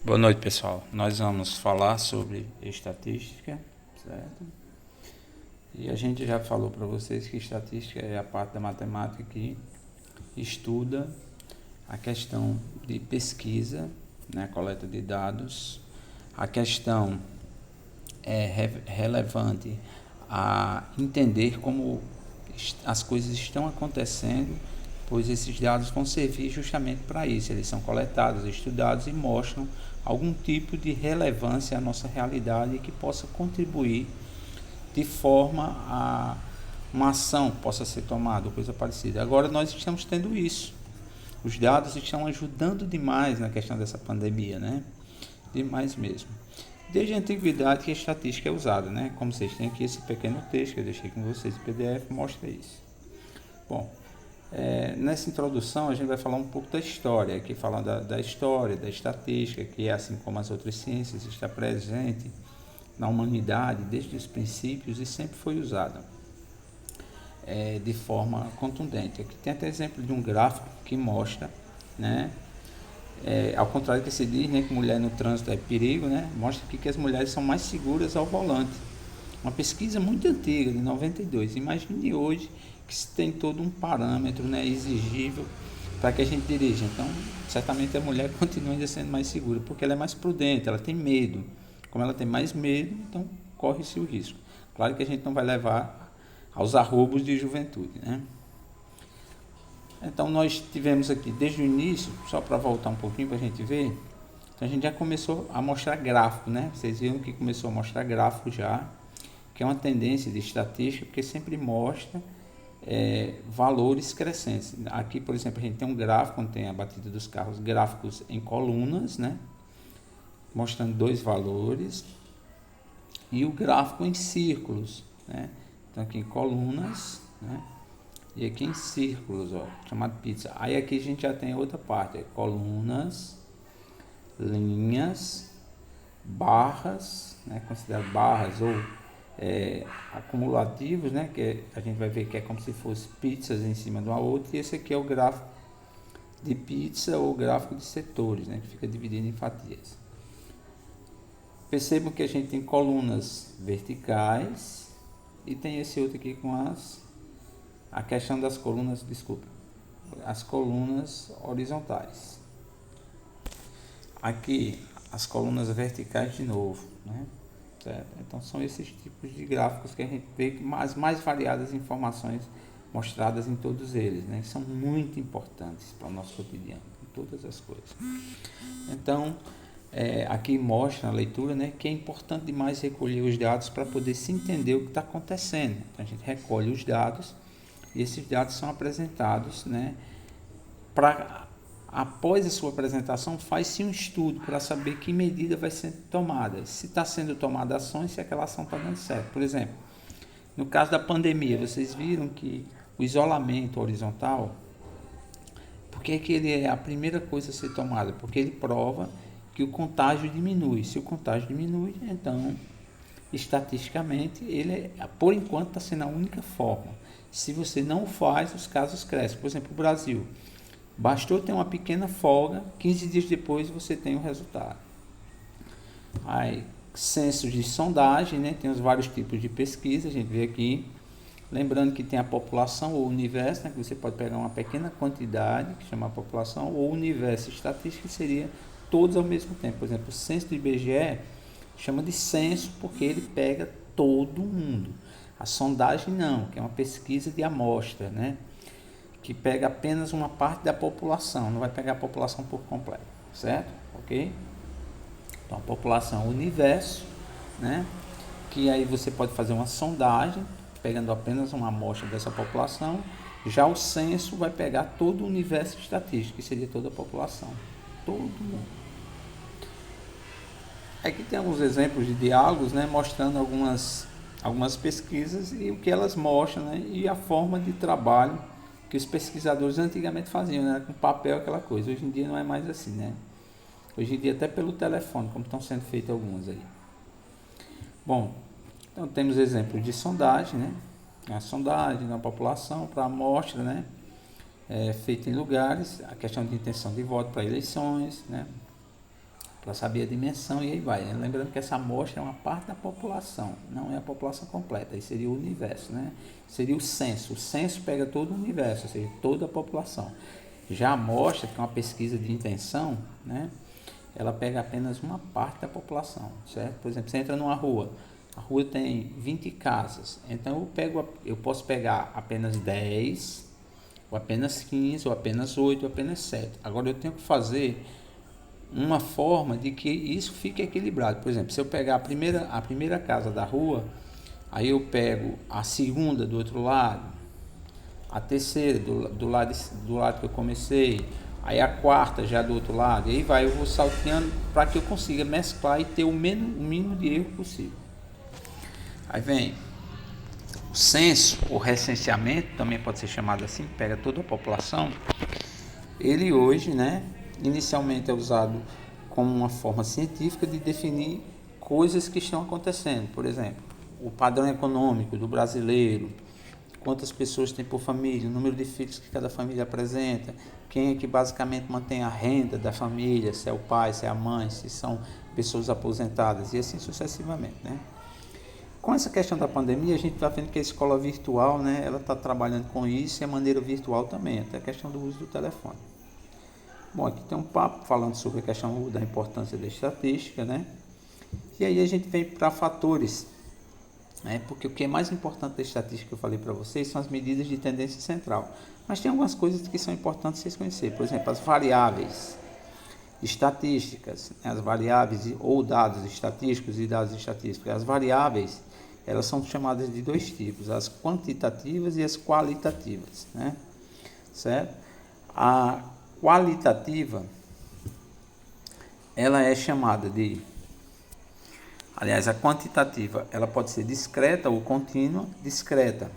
Boa noite, pessoal. Nós vamos falar sobre estatística, certo? E a gente já falou para vocês que estatística é a parte da matemática que estuda a questão de pesquisa, né, coleta de dados. A questão é relevante a entender como as coisas estão acontecendo, pois esses dados vão servir justamente para isso. Eles são coletados, estudados e mostram algum tipo de relevância à nossa realidade que possa contribuir de forma a uma ação possa ser tomada, coisa parecida. Agora nós estamos tendo isso. Os dados estão ajudando demais na questão dessa pandemia, né? Demais mesmo. Desde a antiguidade que a estatística é usada, né? Como vocês têm aqui esse pequeno texto que eu deixei com vocês, o PDF mostra isso. Bom, nessa introdução a gente vai falar um pouco da história, aqui falando da história, da estatística, que é assim como as outras ciências, está presente na humanidade desde os princípios e sempre foi usada de forma contundente. Aqui tem até exemplo de um gráfico que mostra, né, ao contrário que se diz, né, que mulher no trânsito é perigo, né, mostra aqui que as mulheres são mais seguras ao volante. Uma pesquisa muito antiga, de 92. Imagine hoje que se tem todo um parâmetro, né, exigível para que a gente dirija. Então, certamente a mulher continua ainda sendo mais segura, porque ela é mais prudente, ela tem medo. Como ela tem mais medo, então corre-se o risco. Claro que a gente não vai levar aos arroubos de juventude, né? Então, nós tivemos aqui desde o início, só para voltar um pouquinho para a gente ver, então a gente já começou a mostrar gráfico, né? Vocês viram que começou a mostrar gráfico já, que é uma tendência de estatística, porque sempre mostra valores crescentes. Aqui, por exemplo, a gente tem um gráfico onde tem a batida dos carros, gráficos em colunas, né? Mostrando dois valores, e o gráfico em círculos, né? Então aqui em colunas, né? E aqui em círculos, ó, chamado pizza. Aí aqui a gente já tem outra parte, colunas, linhas, barras, né? Considera barras ou acumulativos, né? Que a gente vai ver que é como se fosse pizzas em cima de uma outra. E esse aqui é o gráfico de pizza ou gráfico de setores, né? Que fica dividido em fatias. Percebam que a gente tem colunas verticais e tem esse outro aqui com a questão das colunas, desculpa, as colunas horizontais. Aqui as colunas verticais de novo, né? Certo? Então são esses tipos de gráficos que a gente vê as mais variadas informações mostradas em todos eles, né? São muito importantes para o nosso cotidiano, em todas as coisas. Então, aqui mostra a leitura, né, que é importante demais recolher os dados para poder se entender o que está acontecendo. Então, a gente recolhe os dados e esses dados são apresentados, né, após a sua apresentação, faz-se um estudo para saber que medida vai ser tomada, se está sendo tomada ações, se aquela ação está dando certo. Por exemplo, no caso da pandemia, vocês viram que o isolamento horizontal, por que ele é a primeira coisa a ser tomada? Porque ele prova que o contágio diminui. Se o contágio diminui, então, estatisticamente, ele, por enquanto, está sendo a única forma. Se você não faz, os casos crescem. Por exemplo, o Brasil. Bastou ter uma pequena folga, 15 dias depois você tem o resultado. Aí, censos de sondagem, né? Tem os vários tipos de pesquisa, a gente vê aqui. Lembrando que tem a população ou universo, né? Que você pode pegar uma pequena quantidade, que chama a população, ou universo estatístico, que seria todos ao mesmo tempo. Por exemplo, o censo do IBGE chama de censo porque ele pega todo mundo. A sondagem não, que é uma pesquisa de amostra, né? Que pega apenas uma parte da população, não vai pegar a população por completo, certo? Ok? Então a população é o universo, né? Que aí você pode fazer uma sondagem, pegando apenas uma amostra dessa população. Já o censo vai pegar todo o universo estatístico, que seria toda a população. Todo mundo. Aqui tem alguns exemplos de diálogos, né, mostrando algumas pesquisas e o que elas mostram, né, e a forma de trabalho que os pesquisadores antigamente faziam, né, com papel, aquela coisa. Hoje em dia não é mais assim, né? Hoje em dia até pelo telefone, como estão sendo feitas algumas aí. Bom, então temos exemplos de sondagem, né? A sondagem na população para amostra, né? Feita em lugares, a questão de intenção de voto para eleições, né? para saber a dimensão e aí vai. Lembrando que essa amostra é uma parte da população, não é a população completa, aí seria o universo, né? Seria o censo pega todo o universo, ou seja, toda a população. Já a amostra, que é uma pesquisa de intenção, né? Ela pega apenas uma parte da população, certo? Por exemplo, você entra numa rua, a rua tem 20 casas, então eu posso pegar apenas 10, ou apenas 15, ou apenas 8, ou apenas 7. Agora eu tenho que fazer uma forma de que isso fique equilibrado. Por exemplo, se eu pegar a primeira casa da rua, aí eu pego a segunda do outro lado, a terceira do lado que eu comecei, aí a quarta já do outro lado, e aí vai, eu vou salteando para que eu consiga mesclar e ter o mínimo de erro possível. Aí vem o censo, o recenseamento, também pode ser chamado assim, pega toda a população. Ele hoje, né, inicialmente é usado como uma forma científica de definir coisas que estão acontecendo. Por exemplo, o padrão econômico do brasileiro, quantas pessoas tem por família, o número de filhos que cada família apresenta, quem é que basicamente mantém a renda da família, se é o pai, se é a mãe, se são pessoas aposentadas e assim sucessivamente, né? Com essa questão da pandemia, a gente está vendo que a escola virtual, né, ela está trabalhando com isso e a maneira virtual também, até a questão do uso do telefone. Bom, aqui tem um papo falando sobre a questão da importância da estatística, né? E aí a gente vem para fatores, né? Porque o que é mais importante da estatística que eu falei para vocês são as medidas de tendência central. Mas tem algumas coisas que são importantes vocês conhecerem. Por exemplo, as variáveis estatísticas, né? As variáveis ou dados estatísticos e dados estatísticos. As variáveis, elas são chamadas de dois tipos, as quantitativas e as qualitativas, né? Certo? A qualitativa, ela é chamada de, aliás, a quantitativa, ela pode ser discreta ou contínua. Discreta,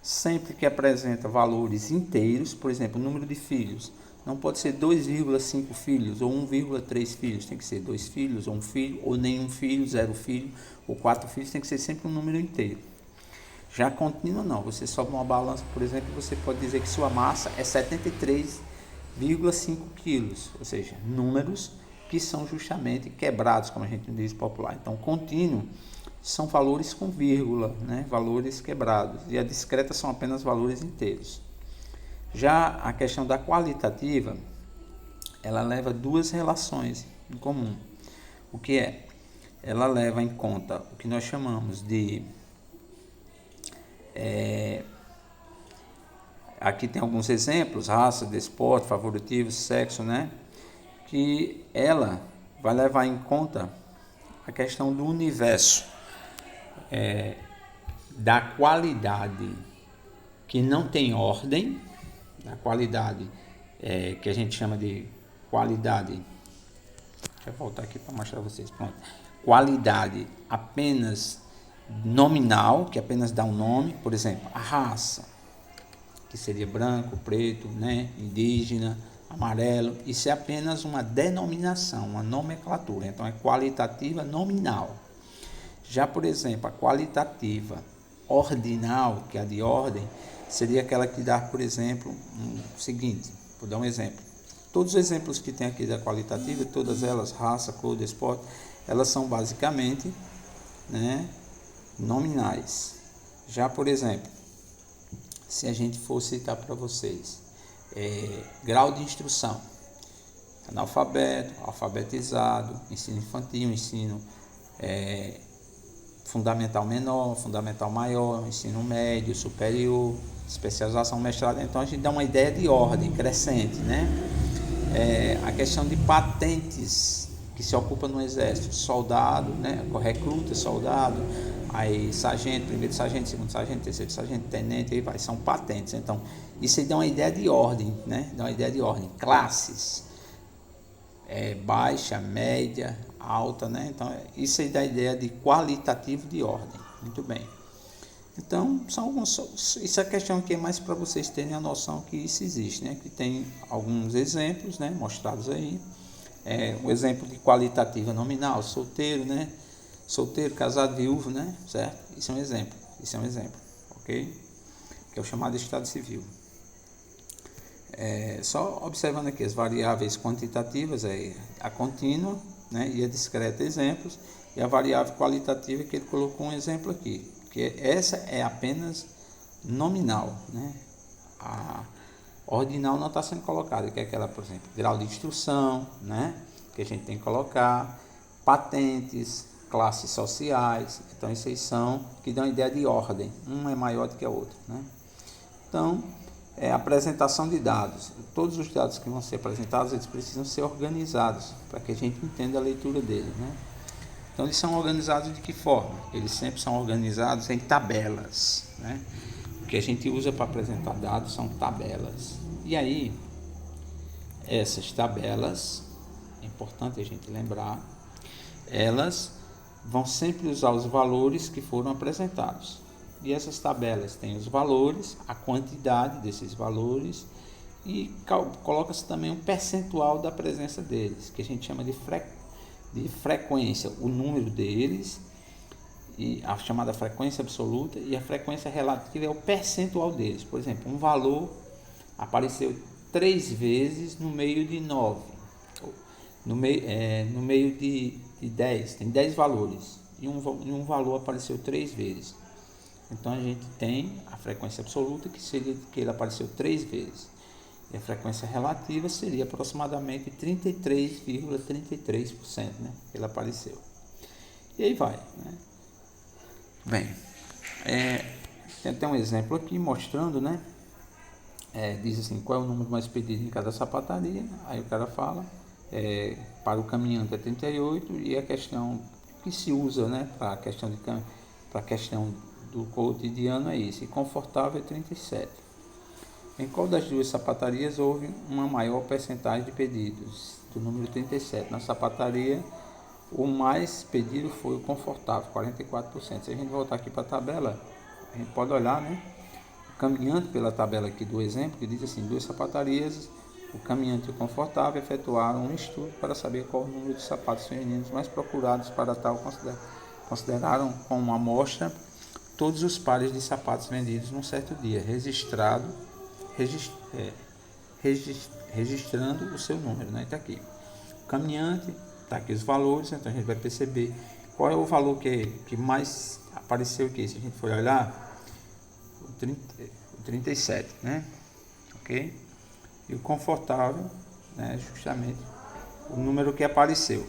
sempre que apresenta valores inteiros, por exemplo, o número de filhos, não pode ser 2,5 filhos ou 1,3 filhos, tem que ser 2 filhos ou 1 filho, ou nenhum filho, 0 filho, ou 4 filhos, tem que ser sempre um número inteiro. Já contínua não, você sobe uma balança, por exemplo, você pode dizer que sua massa é 73,5 quilos, ou seja, números que são justamente quebrados, como a gente diz popular. Então, contínuo são valores com vírgula, né? Valores quebrados, e a discreta são apenas valores inteiros. Já a questão da qualitativa, ela leva duas relações em comum. O que é? Ela leva em conta o que nós chamamos de... aqui tem alguns exemplos, raça, desporto, favoritivo, sexo, né? Que ela vai levar em conta a questão do universo, da qualidade que não tem ordem, da qualidade que a gente chama de qualidade. Deixa eu voltar aqui para mostrar a vocês. Pronto. Qualidade apenas nominal, que apenas dá um nome, por exemplo, a raça, que seria branco, preto, né, indígena, amarelo. Isso é apenas uma denominação, uma nomenclatura. Então é qualitativa nominal. Já, por exemplo, a qualitativa ordinal, que é a de ordem, seria aquela que dá, por exemplo, o seguinte, vou dar um exemplo. Todos os exemplos que tem aqui da qualitativa, todas elas, raça, cor, desporto, elas são basicamente, né, nominais. Já, por exemplo, se a gente for citar para vocês, grau de instrução, analfabeto, alfabetizado, ensino infantil, ensino fundamental menor, fundamental maior, ensino médio, superior, especialização, mestrado. Então a gente dá uma ideia de ordem crescente, né? A questão de patentes que se ocupa no exército, soldado, né? Recruta, soldado, aí sargento, primeiro sargento, segundo sargento, terceiro sargento, tenente, aí vai, são patentes. Então isso aí dá uma ideia de ordem, né? Dá uma ideia de ordem. Classes, baixa, média, alta, né? Então isso aí dá a ideia de qualitativo de ordem. Muito bem. Então são alguns, isso é questão que é mais para vocês terem a noção que isso existe, né? Que tem alguns exemplos, né, mostrados aí. O exemplo de qualitativa nominal, solteiro, né? Solteiro, casado, viúvo, né? Certo? Isso é um exemplo, ok? Que é o chamado estado civil. Só observando aqui as variáveis quantitativas, a contínua, né, e a discreta exemplos, e a variável qualitativa que ele colocou um exemplo aqui, que essa é apenas nominal, né? A ordinal não está sendo colocada, que é aquela, por exemplo, grau de instrução, né, que a gente tem que colocar, patentes, classes sociais. Então esses são que dão ideia de ordem, uma é maior do que a outra, né? Então, apresentação de dados. Todos os dados que vão ser apresentados, eles precisam ser organizados para que a gente entenda a leitura deles, né? Então eles são organizados de que forma? Eles sempre são organizados em tabelas, né? O que a gente usa para apresentar dados são tabelas. E aí, essas tabelas, é importante a gente lembrar, elas vão sempre usar os valores que foram apresentados. E essas tabelas têm os valores, a quantidade desses valores e coloca-se também um percentual da presença deles, que a gente chama de frequência, o número deles, e a chamada frequência absoluta, e a frequência relativa é o percentual deles. Por exemplo, um valor apareceu 3 vezes no meio de 9, no meio de 10, tem 10 valores, e um valor apareceu 3 vezes. Então a gente tem a frequência absoluta, que seria que ele apareceu 3 vezes. E a frequência relativa seria aproximadamente 33,33%, né? Ele apareceu. E aí vai, né? Bem, tem até um exemplo aqui mostrando, né? Diz assim, qual é o número mais pedido em cada sapataria? Aí o cara fala, para o caminhante é 38, e a questão que se usa, né, para a questão do cotidiano é isso, e confortável é 37. Em qual das duas sapatarias houve uma maior percentagem de pedidos? Do número 37. Na sapataria, o mais pedido foi o confortável, 44%. Se a gente voltar aqui para a tabela, a gente pode olhar, né? Caminhando pela tabela aqui do exemplo, que diz assim, 2 sapatarias, o caminhante e o confortável efetuaram um estudo para saber qual o número de sapatos femininos mais procurados para tal. Consideraram como amostra todos os pares de sapatos vendidos num certo dia, registrando o seu número, né? Está aqui. O caminhante, está aqui os valores, então a gente vai perceber qual é o valor que mais apareceu aqui. Se a gente for olhar, o 37, né? Ok? E o confortável, né? Justamente o número que apareceu.